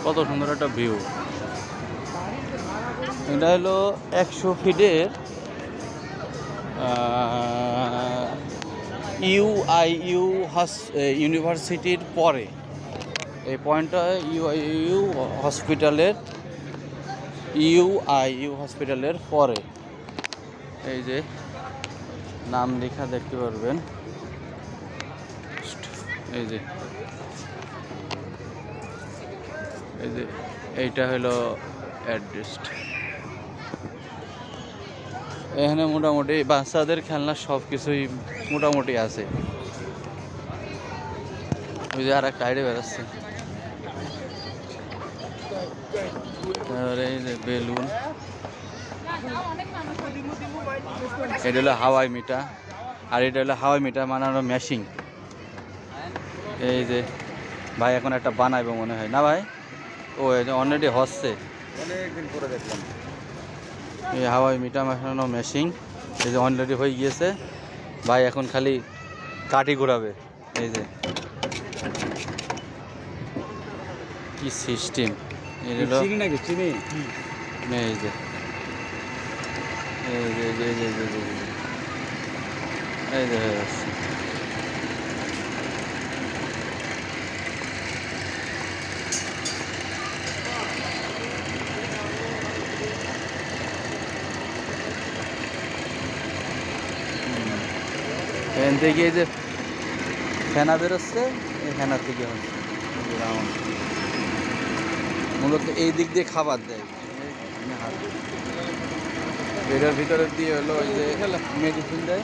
কত সুন্দর একটা ভিউ। এটা হলো 100 ফিটের ইউআইইউ ইউনিভার্সিটির পরে এই পয়েন্টটা ইউআইইউ হসপিটালের পরে। এই যে নাম লেখা দেখতে পারবেন, এই যে এইটা হলো অ্যাড্রেস। এখানে মোটামুটি বাচ্চাদের খেলনা সব কিছুই মোটামুটি আছে। ওই যে আর একটা আইডে বেরোচ্ছে, তারপরে এই যে বেলুন, এটা হলো হাওয়াই মিঠা, আর এটা হলো হাওয়াই মিঠা বানানোর মেশিন। এই যে ভাই এখন একটা বানাইবে মনে হয় না ভাই? ও এটা অলরেডি হচ্ছে, অনেকদিন পরে দেখলাম। এই হাওয়াই মিঠা বানানো মেশিন এই যে অলরেডি হয়ে গিয়েছে ভাই, এখন খালি কাঠি ঘোরাবে। এই যে কি সিস্টেম, এই যে এই যে এই যে হয়ে যাচ্ছে। এখান থেকে এই যে ফেনা বেরোচ্ছে, এই ফেনার থেকে হচ্ছে মূলত এই দিক দিয়ে খাবার দেয়। এটার ভিতরে দিয়ে হলো ওই যে মেডিসিন দেয়।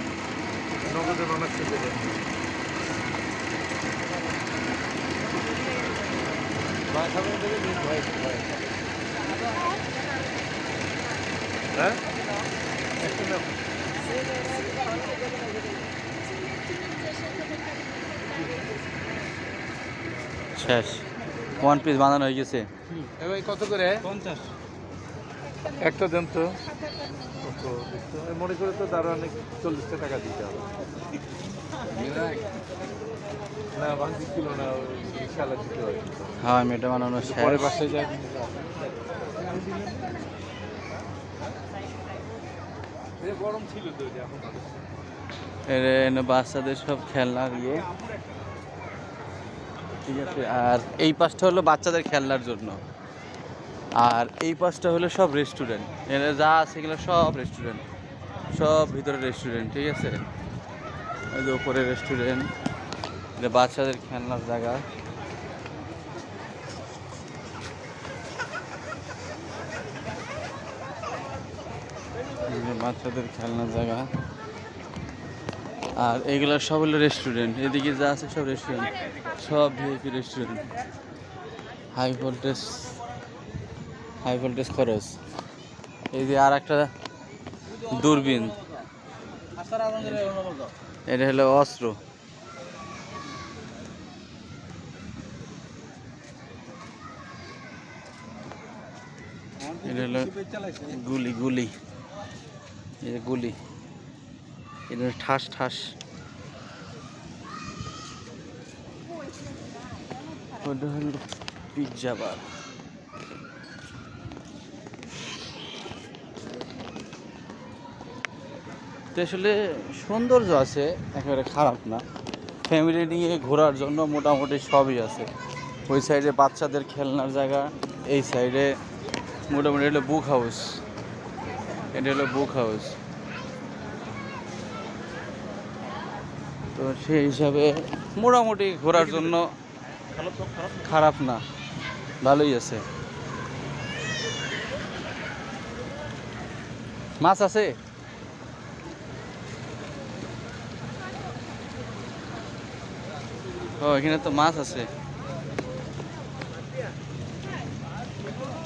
শেষ, ওয়ান পিস বানানো হয়ে গেছে। কত করে? 50 একটা দেন তো। মনে করে তো তারা অনেক 40 টাকা দিতে হবে না, ভাঙতি ছিল না, খেলা দিতে হয়। হ্যাঁ মেটা বানানো পরে বাসায় যায়। গরম ছিল তো এখন বাচ্চাদের সব খেলনার ইয়ে, ঠিক আছে। আর এই পাশটা হলো বাচ্চাদের খেলনার জন্য, আর এই পাশটা হলো সব রেস্টুরেন্ট। এখানে যা আছে এগুলো সব রেস্টুরেন্ট, সব ভিতরে রেস্টুরেন্ট, ঠিক আছে। এই যে উপরে রেস্টুরেন্ট, এটা বাচ্চাদের খেলনার জায়গা। বাচ্চাদের খেলনার জায়গা, আর এইগুলো সব হলো রেস্টুরেন্ট। এদিকে যা আছে সব রেস্টুরেন্ট, সব ভিআইপি রেস্টুরেন্ট। হাই ভোল্টেজ খরচ। এই যে আর একটা দূরবীন, এটা হলো অস্ত্র। এটা হলো গুলি, এই যে গুলি, এটা ঠাস ওটা হলো পিৎজা বার। আসলে সৌন্দর্য আছে, একেবারে খারাপ না। ফ্যামিলি নিয়ে ঘোরার জন্য মোটামুটি সবই আছে। ওই সাইডে বাচ্চাদের খেলনার জায়গা, এই সাইডে মোটামুটি হলো বুক হাউস, এটা হলো বুক হাউস। তো সেই হিসাবে মোটামুটি ঘোরার জন্য খারাপ না, ভালোই আছে। মাছ আছে, ও এখানে তো মাছ আছে।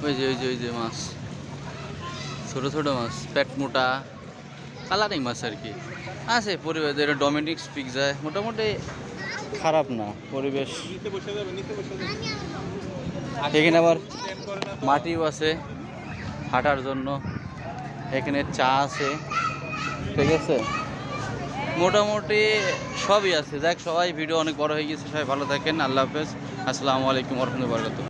ওই যে মাছ, ছোট মাছ, পেট মোটা কালারিং মাছ আর কি আছে। পরিবেশ এটা ডোমেস্টিক পিৎজা, মোটামুটি খারাপ না পরিবেশ। এখানে আবার মাটিও আছে হাঁটার জন্য, এখানে চা আছে, ঠিক আছে। মোটামুটি সবই আছে। দেখ সবাই, ভিডিও অনেক বড় হয়ে গেছে, সবাই ভালো থাকেন, আল্লাহ হাফেজ, আসসালামু আলাইকুম ওয়া রাহমাতুল্লাহি ওয়া বারাকাতুহু।